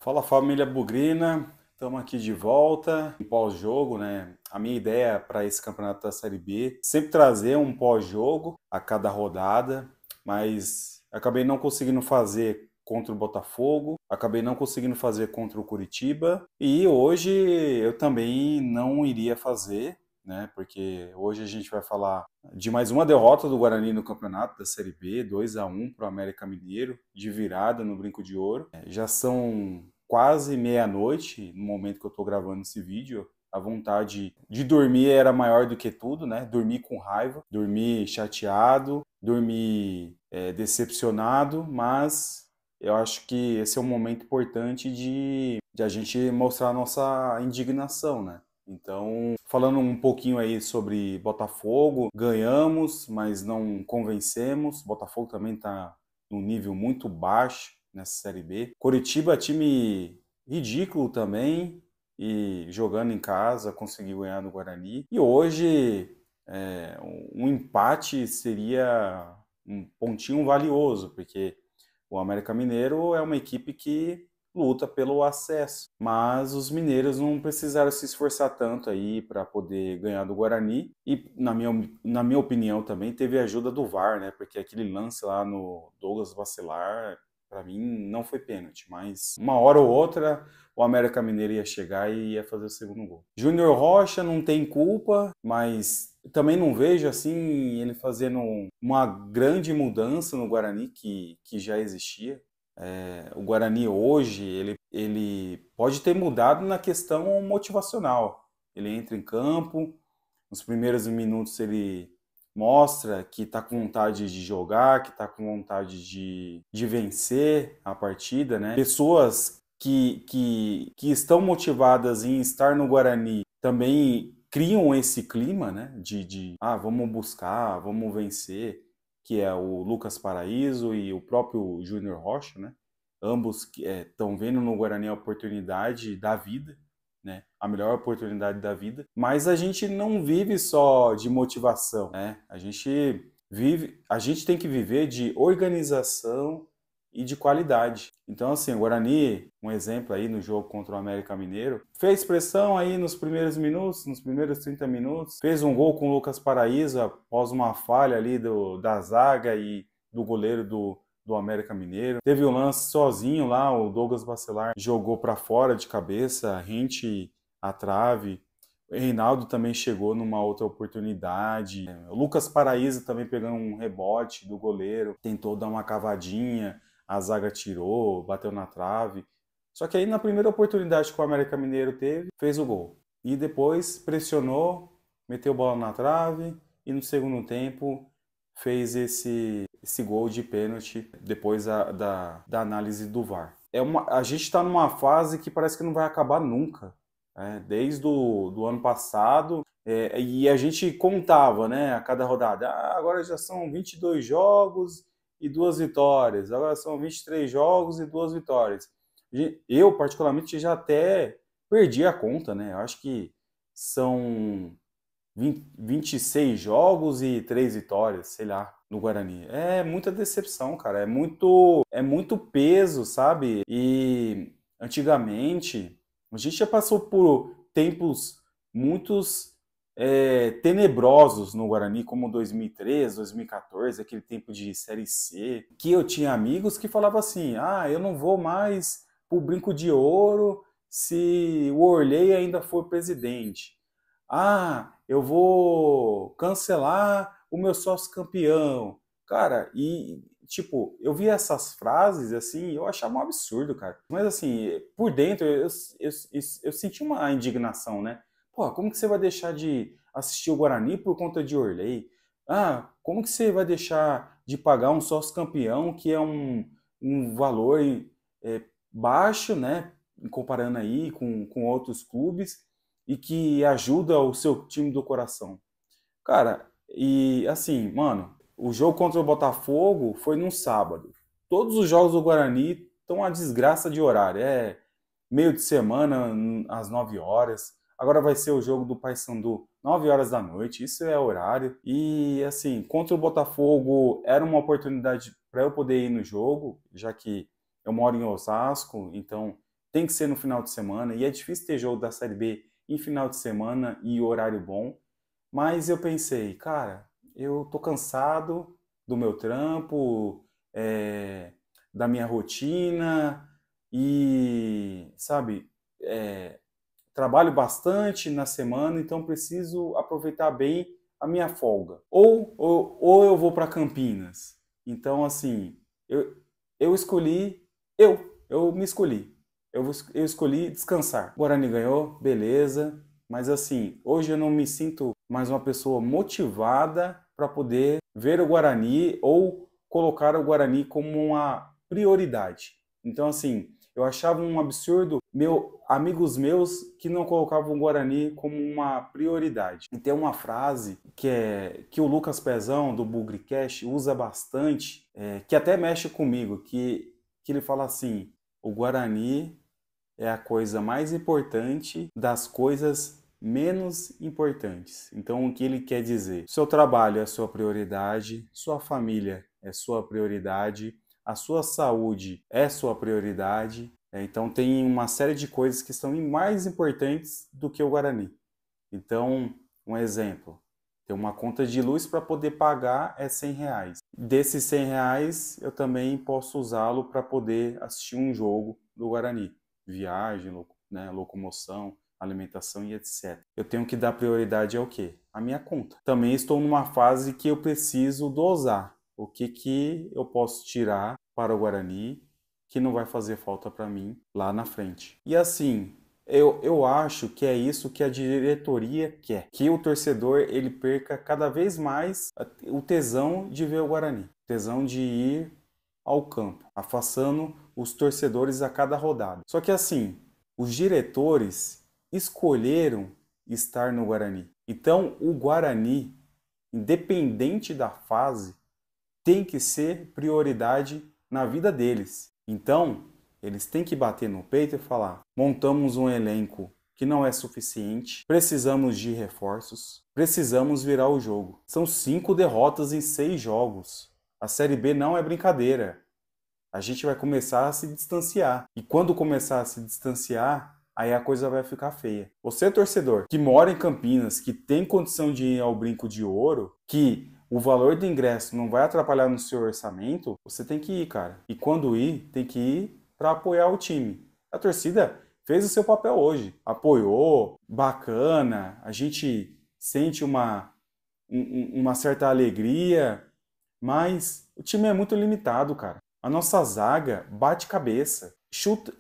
Fala família Bugrina, estamos aqui de volta em pós-jogo, né? A minha ideia para esse campeonato da Série B é sempre trazer um pós-jogo a cada rodada, mas acabei não conseguindo fazer contra o Botafogo, acabei não conseguindo fazer contra o Curitiba e hoje eu também não iria fazer, né? Porque hoje a gente vai falar de mais uma derrota do Guarani no campeonato da Série B, 2-1 para o América Mineiro, de virada no Brinco de Ouro. Já são quase meia-noite no momento que eu estou gravando esse vídeo. A vontade de dormir era maior do que tudo, né? Dormir com raiva, dormir chateado, dormir decepcionado, mas eu acho que esse é um momento importante de a gente mostrar a nossa indignação, né? Então, falando um pouquinho aí sobre Botafogo, ganhamos, mas não convencemos. Botafogo também está num nível muito baixo nessa Série B. Coritiba, time ridículo também, e jogando em casa conseguiu ganhar no Guarani. E hoje, um empate seria um pontinho valioso, porque o América Mineiro é uma equipe que luta pelo acesso, mas os mineiros não precisaram se esforçar tanto aí para poder ganhar do Guarani e na minha opinião também teve a ajuda do VAR, né? Porque aquele lance lá no Douglas Bacelar para mim não foi pênalti, mas uma hora ou outra o América Mineiro ia chegar e ia fazer o segundo gol. Júnior Rocha não tem culpa, mas também não vejo assim ele fazendo uma grande mudança no Guarani que já existia. O Guarani hoje ele pode ter mudado na questão motivacional. Ele entra em campo, nos primeiros minutos ele mostra que está com vontade de jogar, que está com vontade de vencer a partida, né? Pessoas que estão motivadas em estar no Guarani também criam esse clima, né? Vamos buscar, vamos vencer, que é o Lucas Paraíso e o próprio Júnior Rocha, né? Ambos estão vendo no Guarani a oportunidade da vida, né? A melhor oportunidade da vida. Mas a gente não vive só de motivação, né? A gente tem que viver de organização e de qualidade. Então, assim, o Guarani, um exemplo aí no jogo contra o América Mineiro, fez pressão aí nos primeiros minutos, nos primeiros 30 minutos, fez um gol com o Lucas Paraíso após uma falha ali da zaga e do goleiro do América Mineiro. Teve o lance sozinho lá, o Douglas Bacelar jogou para fora de cabeça, rente à trave. O Reinaldo também chegou numa outra oportunidade. O Lucas Paraíso também pegando um rebote do goleiro, tentou dar uma cavadinha, a zaga tirou, bateu na trave. Só que aí na primeira oportunidade que o América Mineiro teve, fez o gol. E depois pressionou, meteu bola na trave e no segundo tempo fez esse gol de pênalti depois da análise do VAR. A gente está numa fase que parece que não vai acabar nunca. Desde do ano passado, e a gente contava, né, a cada rodada. Agora já são 22 jogos e 2 vitórias. Agora são 23 jogos e 2 vitórias. Eu, particularmente, já até perdi a conta, né? Eu acho que são 26 jogos e 3 vitórias, sei lá, no Guarani. É muita decepção, cara. É muito peso, sabe? E antigamente, a gente já passou por tempos muitos tenebrosos no Guarani, como 2013, 2014, aquele tempo de Série C, que eu tinha amigos que falavam assim, eu não vou mais pro Brinco de Ouro se o Orley ainda for presidente. Eu vou cancelar o meu sócio campeão. Cara, e tipo, eu vi essas frases assim, eu achava um absurdo, cara. Mas assim, por dentro eu senti uma indignação, né? Pô, como que você vai deixar de assistir o Guarani por conta de Orley? Como que você vai deixar de pagar um sócio campeão que é um valor é, baixo, né? Comparando aí com outros clubes e que ajuda o seu time do coração. Cara, e assim, mano, o jogo contra o Botafogo foi num sábado. Todos os jogos do Guarani estão uma desgraça de horário. É meio de semana, às 9 horas. Agora vai ser o jogo do Paysandu, 9 horas da noite. Isso é horário. E assim, contra o Botafogo era uma oportunidade para eu poder ir no jogo, já que eu moro em Osasco, então tem que ser no final de semana, e é difícil ter jogo da Série B em final de semana e horário bom. Mas eu pensei, cara, eu tô cansado do meu trampo, da minha rotina e, sabe, é, trabalho bastante na semana, então preciso aproveitar bem a minha folga. Ou eu vou para Campinas. Então, assim, eu, eu escolhi, eu me escolhi. Eu escolhi descansar. O Guarani ganhou, beleza. Mas assim, hoje eu não me sinto mais uma pessoa motivada para poder ver o Guarani ou colocar o Guarani como uma prioridade. Então, assim, eu achava um absurdo amigos meus que não colocavam o Guarani como uma prioridade. E tem uma frase que o Lucas Pezão, do Bugrecast, usa bastante, que até mexe comigo, que ele fala assim, o Guarani é a coisa mais importante das coisas menos importantes. Então, o que ele quer dizer? Seu trabalho é sua prioridade, sua família é sua prioridade, a sua saúde é sua prioridade. Então, tem uma série de coisas que são mais importantes do que o Guarani. Então, um exemplo. Ter uma conta de luz para poder pagar é R$100. Desses R$100, eu também posso usá-lo para poder assistir um jogo do Guarani. Viagem, né, locomoção, alimentação e etc. Eu tenho que dar prioridade ao quê? A minha conta. Também estou numa fase que eu preciso dosar. O que eu posso tirar para o Guarani que não vai fazer falta para mim lá na frente. E assim, eu acho que é isso que a diretoria quer. Que o torcedor ele perca cada vez mais o tesão de ver o Guarani. O tesão de ir ao campo, afastando os torcedores a cada rodada. Só que assim, os diretores escolheram estar no Guarani. Então, o Guarani, independente da fase, tem que ser prioridade na vida deles. Então, eles têm que bater no peito e falar: montamos um elenco que não é suficiente, precisamos de reforços, precisamos virar o jogo. São 5 derrotas em 6 jogos. A Série B não é brincadeira. A gente vai começar a se distanciar. E quando começar a se distanciar, aí a coisa vai ficar feia. Você, torcedor, que mora em Campinas, que tem condição de ir ao Brinco de Ouro, que o valor do ingresso não vai atrapalhar no seu orçamento, você tem que ir, cara. E quando ir, tem que ir para apoiar o time. A torcida fez o seu papel hoje. Apoiou, bacana, a gente sente uma certa alegria, mas o time é muito limitado, cara. A nossa zaga bate cabeça. Chuta,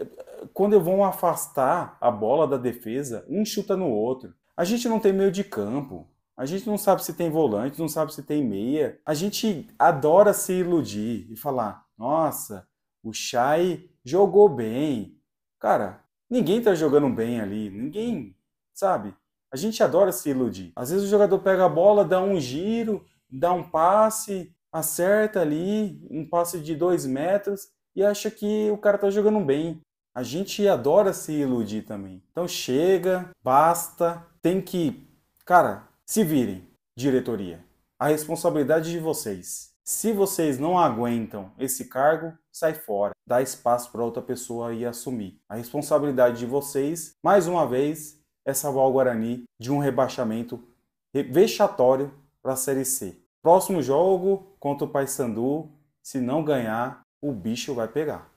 quando vão afastar a bola da defesa, um chuta no outro. A gente não tem meio de campo. A gente não sabe se tem volante, não sabe se tem meia. A gente adora se iludir e falar: nossa, o Chay jogou bem. Cara, ninguém tá jogando bem ali. Ninguém, sabe? A gente adora se iludir. Às vezes o jogador pega a bola, dá um giro, dá um passe, acerta ali, um passe de 2 metros e acha que o cara tá jogando bem. A gente adora se iludir também. Então chega, basta, tem que... Cara, se virem, diretoria. A responsabilidade é de vocês. Se vocês não aguentam esse cargo, sai fora. Dá espaço para outra pessoa ir assumir. A responsabilidade de vocês, mais uma vez, é salvar o Guarani de um rebaixamento vexatório para a Série C. Próximo jogo contra o Paysandu, se não ganhar, o bicho vai pegar.